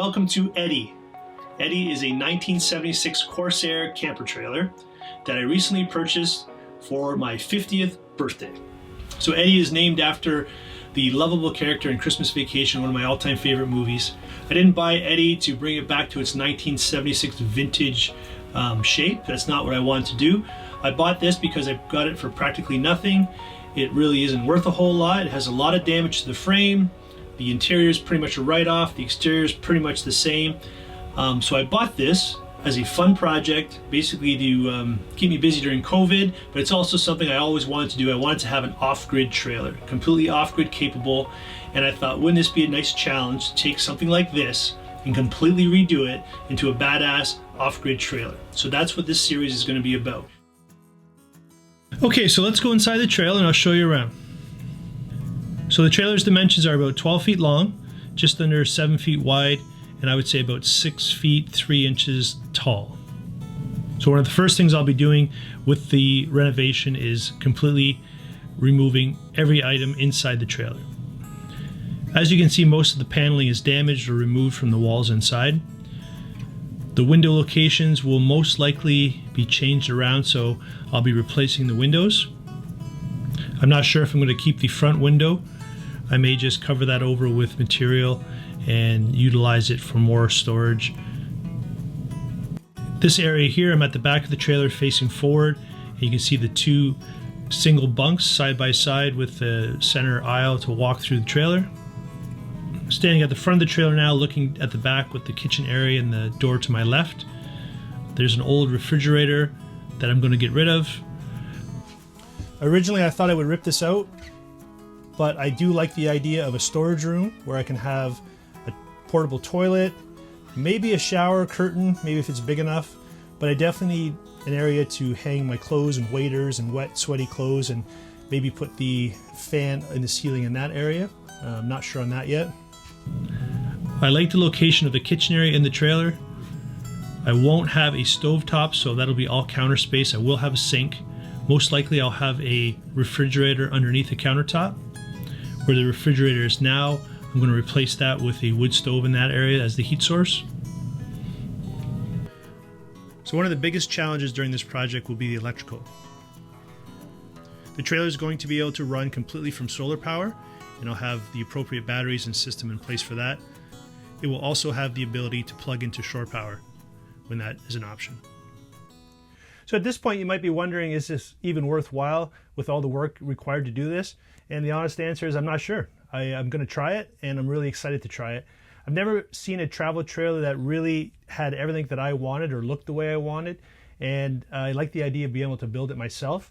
welcome to Eddie. Eddie is a 1976 Corsair camper trailer that I recently purchased for my 50th birthday. So Eddie is named after the lovable character in Christmas Vacation, one of my all-time favorite movies. I didn't buy Eddie to bring it back to its 1976 vintage shape. That's not what I wanted to do. I bought this because I got it for practically nothing. It really isn't worth a whole lot. It has a lot of damage to the frame. The interior is pretty much a write-off. The exterior is pretty much the same. So I bought this as a fun project, basically to keep me busy during COVID, but it's also something I always wanted to do. I wanted to have an off-grid trailer, completely off-grid capable, and I thought, wouldn't this be a nice challenge to take something like this and completely redo it into a badass off-grid trailer. So that's what this series is going to be about. Okay, so let's go inside the trailer and I'll show you around. So the trailer's dimensions are about 12 feet long, just under 7 feet wide, and I would say about 6 feet 3 inches tall. So one of the first things I'll be doing with the renovation is completely removing every item inside the trailer. As you can see, most of the paneling is damaged or removed from the walls inside. The window locations will most likely be changed around, so I'll be replacing the windows. I'm not sure if I'm going to keep the front window. I may just cover that over with material and utilize it for more storage. This area here, I'm at the back of the trailer facing forward, and you can see the two single bunks side by side with the center aisle to walk through the trailer. Standing at the front of the trailer now, looking at the back with the kitchen area and the door to my left. There's an old refrigerator that I'm going to get rid of. Originally I thought I would rip this out, but I do like the idea of a storage room where I can have a portable toilet, maybe a shower curtain, maybe if it's big enough, but I definitely need an area to hang my clothes and waders and wet, sweaty clothes, and maybe put the fan in the ceiling in that area. I'm not sure on that yet. I like the location of the kitchen area in the trailer. I won't have a stovetop, so that'll be all counter space. I will have a sink. Most likely I'll have a refrigerator underneath the countertop. Where the refrigerator is now, I'm going to replace that with a wood stove in that area as the heat source. So one of the biggest challenges during this project will be the electrical. The trailer is going to be able to run completely from solar power, and I'll have the appropriate batteries and system in place for that. It will also have the ability to plug into shore power when that is an option. So at this point you might be wondering, is this even worthwhile with all the work required to do this? And the honest answer is I'm not sure. I'm going to try it, and I'm really excited to try it. I've never seen a travel trailer that really had everything that I wanted or looked the way I wanted, and I like the idea of being able to build it myself.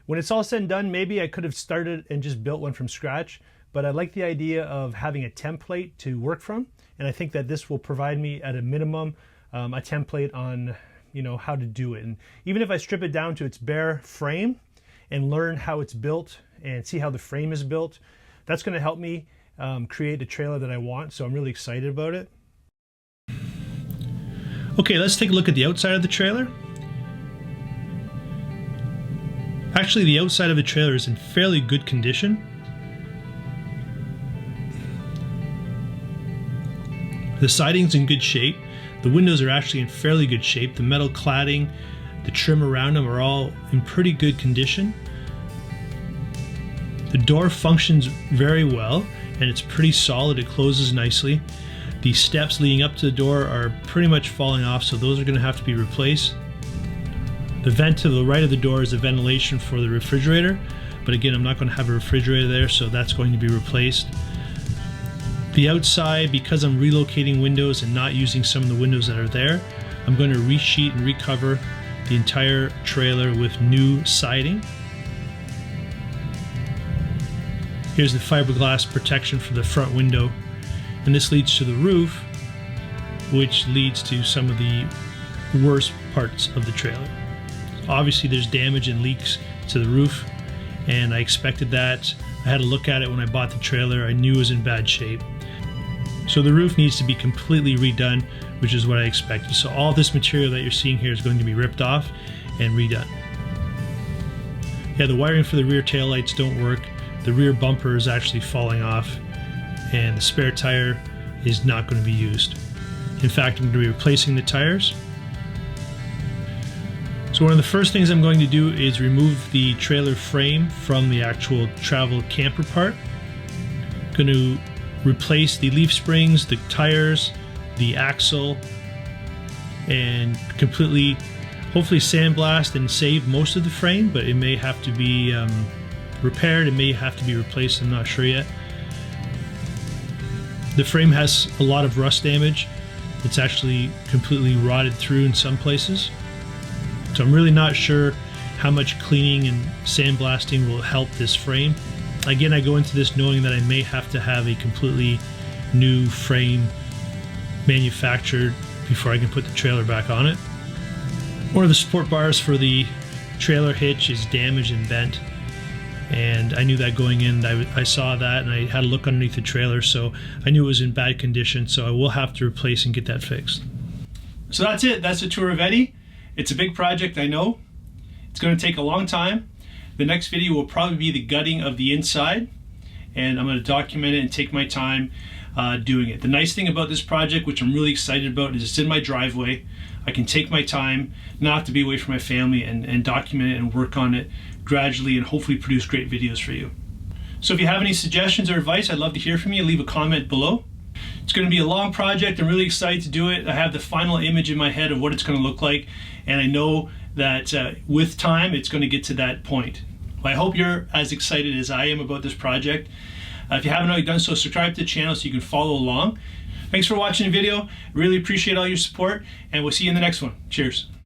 When it's all said and done, maybe I could have started and just built one from scratch, but I like the idea of having a template to work from, and I think that this will provide me at a minimum a template on how to do it. And even if I strip it down to its bare frame and learn how it's built and see how the frame is built, that's going to help me create a trailer that I want, so I'm really excited about it. Okay, let's take a look at the outside of the trailer. Actually, the outside of the trailer is in fairly good condition. The siding's in good shape. The windows are actually in fairly good shape. The metal cladding, the trim around them are all in pretty good condition. The door functions very well, and it's pretty solid. It closes nicely. The steps leading up to the door are pretty much falling off, so those are going to have to be replaced. The vent to the right of the door is the ventilation for the refrigerator, but again, I'm not going to have a refrigerator there, so that's going to be replaced. The outside, because I'm relocating windows and not using some of the windows that are there, I'm going to resheet and recover the entire trailer with new siding. Here's the fiberglass protection for the front window, and this leads to the roof, which leads to some of the worst parts of the trailer. Obviously there's damage and leaks to the roof, and I expected that. I had a look at it when I bought the trailer. I knew it was in bad shape. So the roof needs to be completely redone, which is what I expected. So all this material that you're seeing here is going to be ripped off and redone. Yeah, the wiring for the rear taillights don't work. The rear bumper is actually falling off, and the spare tire is not going to be used. In fact, I'm going to be replacing the tires. So one of the first things I'm going to do is remove the trailer frame from the actual travel camper part. I'm going to replace the leaf springs, the tires, the axle, and completely, hopefully sandblast and save most of the frame, but it may have to be repaired, it may have to be replaced, I'm not sure yet. The frame has a lot of rust damage. It's actually completely rotted through in some places. So I'm really not sure how much cleaning and sandblasting will help this frame. Again, I go into this knowing that I may have to have a completely new frame manufactured before I can put the trailer back on it. One of the support bars for the trailer hitch is damaged and bent, and I knew that going in. I saw that and I had a look underneath the trailer, so I knew it was in bad condition, so I will have to replace and get that fixed. So that's it. That's the tour of Eddie. It's a big project, I know. It's going to take a long time. The next video will probably be the gutting of the inside, and I'm going to document it and take my time doing it. The nice thing about this project, which I'm really excited about, is it's in my driveway. I can take my time, not have to be away from my family, and document it and work on it gradually and hopefully produce great videos for you. So if you have any suggestions or advice, I'd love to hear from you. Leave a comment below. It's going to be a long project. I'm really excited to do it. I have the final image in my head of what it's going to look like, and I know that with time it's going to get to that point. Well, I hope you're as excited as I am about this project. If you haven't already done so, subscribe to the channel so you can follow along. Thanks for watching the video. Really appreciate all your support, and we'll see you in the next one. Cheers.